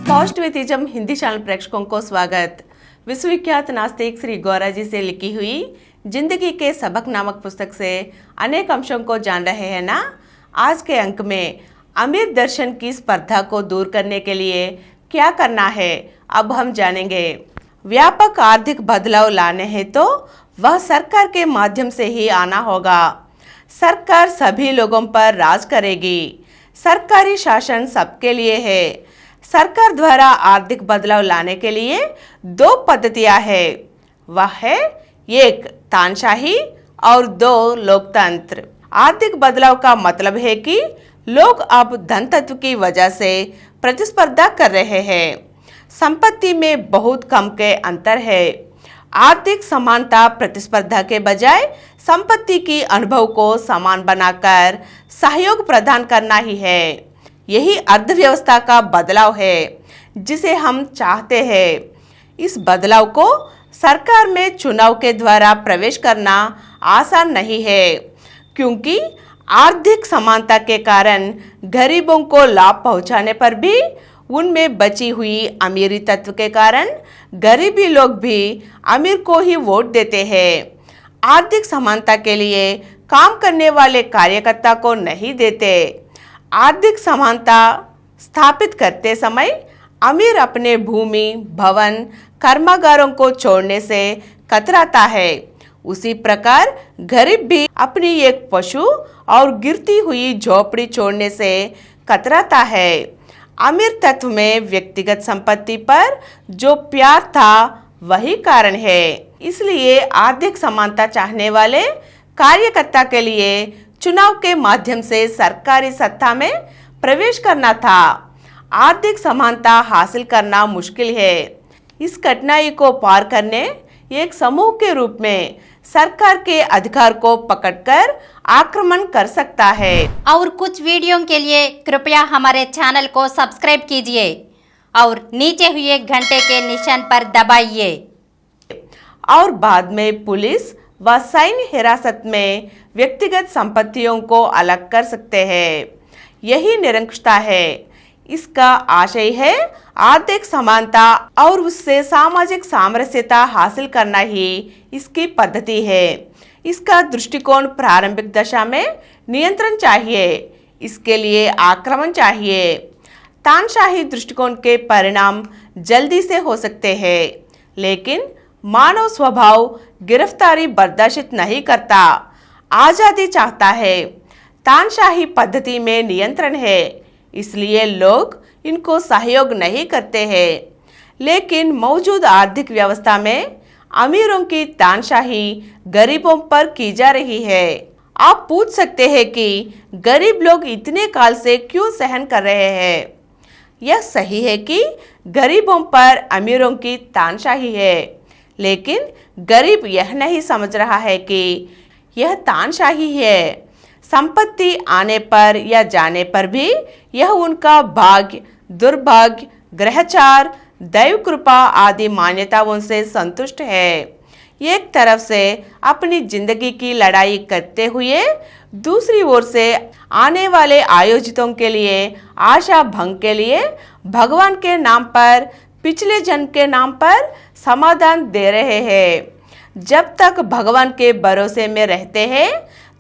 Positivism Hindi channel प्रेक्षकों को स्वागत। विश्वविख्यात नास्तिक श्री गौरा जी से लिखी हुई जिंदगी के सबक नामक पुस्तक से अनेक अंशों को जान रहे हैं ना। आज के अंक में अमृत दर्शन की स्पर्धा को दूर करने के लिए क्या करना है, अब हम जानेंगे। व्यापक आर्थिक बदलाव लाने हैं तो वह सरकार के माध्यम से ही आना होगा। सरकार सभी लोगों पर राज करेगी। सरकारी शासन सबके लिए है। सरकार द्वारा आर्थिक बदलाव लाने के लिए दो पद्धतियां हैं, वह है एक तानाशाही और दो लोकतंत्र। आर्थिक बदलाव का मतलब है कि लोग अब धन तत्व की वजह से प्रतिस्पर्धा कर रहे हैं। संपत्ति में बहुत कम के अंतर है। आर्थिक समानता प्रतिस्पर्धा के बजाय संपत्ति की अनुभव को समान बनाकर सहयोग प्रदान करना ही है। यही अर्थव्यवस्था का बदलाव है जिसे हम चाहते हैं। इस बदलाव को सरकार में चुनाव के द्वारा प्रवेश करना आसान नहीं है, क्योंकि आर्थिक समानता के कारण गरीबों को लाभ पहुंचाने पर भी उनमें बची हुई अमीरी तत्व के कारण गरीबी लोग भी अमीर को ही वोट देते हैं। आर्थिक समानता के लिए काम करने वाले कार्यकर्ता को नहीं देते। आर्थिक समानता स्थापित करते समय अमीर अपने भूमि, भवन, कर्मागारों को छोड़ने से कतराता है। उसी प्रकार गरीब भी अपनी एक पशु और गिरती हुई झोपड़ी छोड़ने से कतराता है। अमीर तत्व में व्यक्तिगत संपत्ति पर जो प्यार था वही कारण है। इसलिए आर्थिक समानता चाहने वाले कार्यकर्ता के लिए चुनाव के माध्यम से सरकारी सत्ता में प्रवेश करना था। आर्थिक समानता हासिल करना मुश्किल है। इस कठिनाई को पार करने एक समूह के रूप में सरकार के अधिकार को पकड़कर आक्रमण कर सकता है। और कुछ वीडियो के लिए कृपया हमारे चैनल को सब्सक्राइब कीजिए और नीचे हुए घंटे के निशान पर दबाइए। और बाद में पुलिस व सैन्य हिरासत में व्यक्तिगत संपत्तियों को अलग कर सकते हैं। यही निरंकुशता है। इसका आशय है आर्थिक समानता और उससे सामाजिक सामरस्यता हासिल करना ही इसकी पद्धति है। इसका दृष्टिकोण प्रारंभिक दशा में नियंत्रण चाहिए, इसके लिए आक्रमण चाहिए। तानाशाही दृष्टिकोण के परिणाम जल्दी से हो सकते हैं, लेकिन मानव स्वभाव गिरफ्तारी बर्दाश्त नहीं करता, आजादी चाहता है। तानाशाही पद्धति में नियंत्रण है, इसलिए लोग इनको सहयोग नहीं करते हैं। लेकिन मौजूदा आर्थिक व्यवस्था में अमीरों की तानाशाही गरीबों पर की जा रही है। आप पूछ सकते हैं कि गरीब लोग इतने काल से क्यों सहन कर रहे हैं। यह सही है कि गरीबों पर अमीरों की तानाशाही है, लेकिन गरीब यह नहीं समझ रहा है कि यह तानाशाही है। संपत्ति आने पर या जाने पर भी यह उनका भाग्य, दुर्भाग्य, ग्रहचार, दैव कृपा आदि मान्यताओं से संतुष्ट है। एक तरफ से अपनी जिंदगी की लड़ाई करते हुए दूसरी ओर से आने वाले आयोजितों के लिए आशा भंग के लिए भगवान के नाम पर, पिछले जन्म के नाम पर समाधान दे रहे हैं। जब तक भगवान के भरोसे में रहते हैं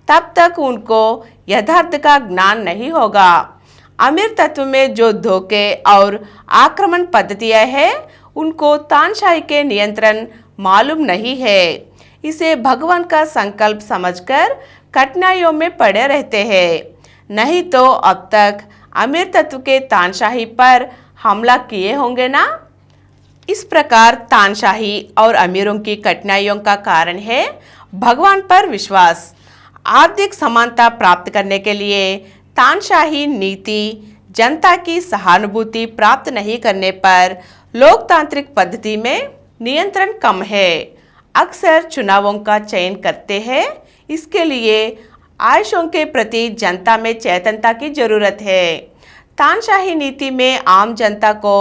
तब तक उनको यथार्थ का ज्ञान नहीं होगा। अमीर तत्व में जो धोखे और आक्रमण पद्धतियां हैं उनको तानाशाही के नियंत्रण मालूम नहीं है। इसे भगवान का संकल्प समझकर कठिनाइयों में पड़े रहते हैं। नहीं तो अब तक अमीर तत्व के तानाशाही पर हमला किए होंगे ना। इस प्रकार तानाशाही और अमीरों की कठिनाइयों का कारण है भगवान पर विश्वास। आर्थिक समानता प्राप्त करने के लिए तानाशाही नीति जनता की सहानुभूति प्राप्त नहीं करने पर लोकतांत्रिक पद्धति में नियंत्रण कम है। अक्सर चुनावों का चयन करते हैं, इसके लिए आयशों के प्रति जनता में चेतनता की जरूरत है। तानाशाही नीति में आम जनता को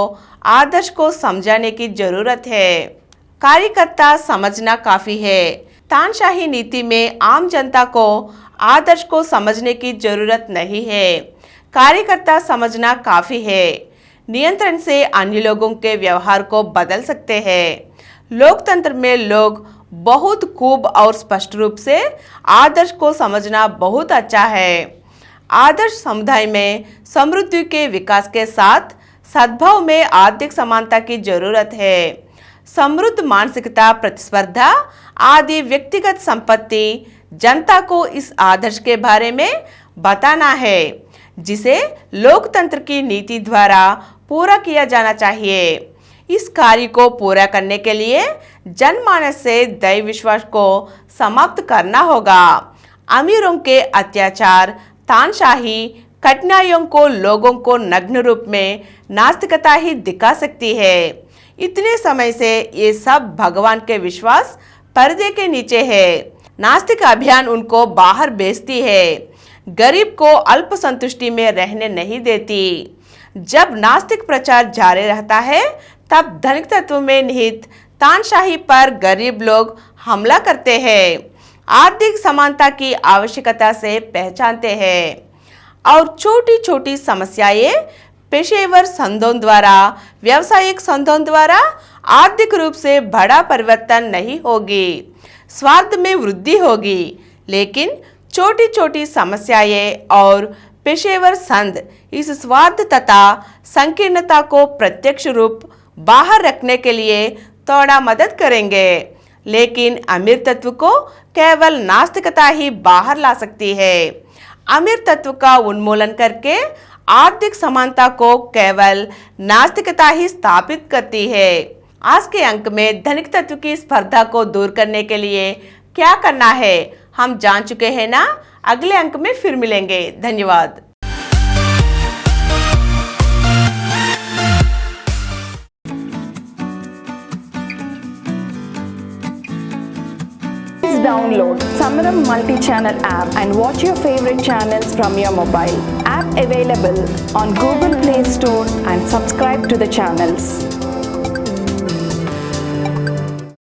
आदर्श को समझाने की जरूरत है। कार्यकर्ता समझना काफी है। तानाशाही नीति में आम जनता को आदर्श को समझने की जरूरत नहीं है। कार्यकर्ता समझना काफी है। नियंत्रण से अन्य लोगों के व्यवहार को बदल सकते हैं। लोकतंत्र में लोग बहुत खूब और स्पष्ट रूप से आदर्श को समझना बहुत अच्छा है। आदर्श समुदाय में समृद्धि के विकास के साथ सद्भाव में आर्थिक समानता की जरूरत है। समृद्ध मानसिकता, प्रतिस्पर्धा आदि व्यक्तिगत संपत्ति जनता को इस आदर्श के बारे में बताना है, जिसे लोकतंत्र की नीति द्वारा पूरा किया जाना चाहिए। इस कार्य को पूरा करने के लिए जनमानस से दैव विश्वास को समाप्त करना होगा। अमीरों के अत्याचार, तानाशाही, कठिनाइयों को लोगों को नग्न रूप में नास्तिकता ही दिखा सकती है। इतने समय से ये सब भगवान के विश्वास पर्दे के नीचे है। नास्तिक अभियान उनको बाहर भेजती है, गरीब को अल्प संतुष्टि में रहने नहीं देती। जब नास्तिक प्रचार जारी रहता है तब धनिक तत्व में निहित तानाशाही पर गरीब लोग हमला करते हैं, आर्थिक समानता की आवश्यकता से पहचानते हैं और छोटी छोटी समस्याएं पेशेवर संघों द्वारा, व्यावसायिक संघों द्वारा आर्थिक रूप से बड़ा परिवर्तन नहीं होगी, स्वार्थ में वृद्धि होगी। लेकिन छोटी छोटी समस्याएं और पेशेवर संघ इस स्वार्थ तथा संकीर्णता को प्रत्यक्ष रूप बाहर रखने के लिए थोड़ा मदद करेंगे। लेकिन अमीर तत्व को केवल नास्तिकता ही बाहर ला सकती है। अमीर तत्व का उन्मूलन करके आर्थिक समानता को केवल नास्तिकता ही स्थापित करती है। आज के अंक में धनिक तत्व की स्पर्धा को दूर करने के लिए क्या करना है हम जान चुके हैं ना। अगले अंक में फिर मिलेंगे। धन्यवाद। Download Samaram multi-channel app and watch your favorite channels from your mobile. App available on Google Play Store and subscribe to the channels.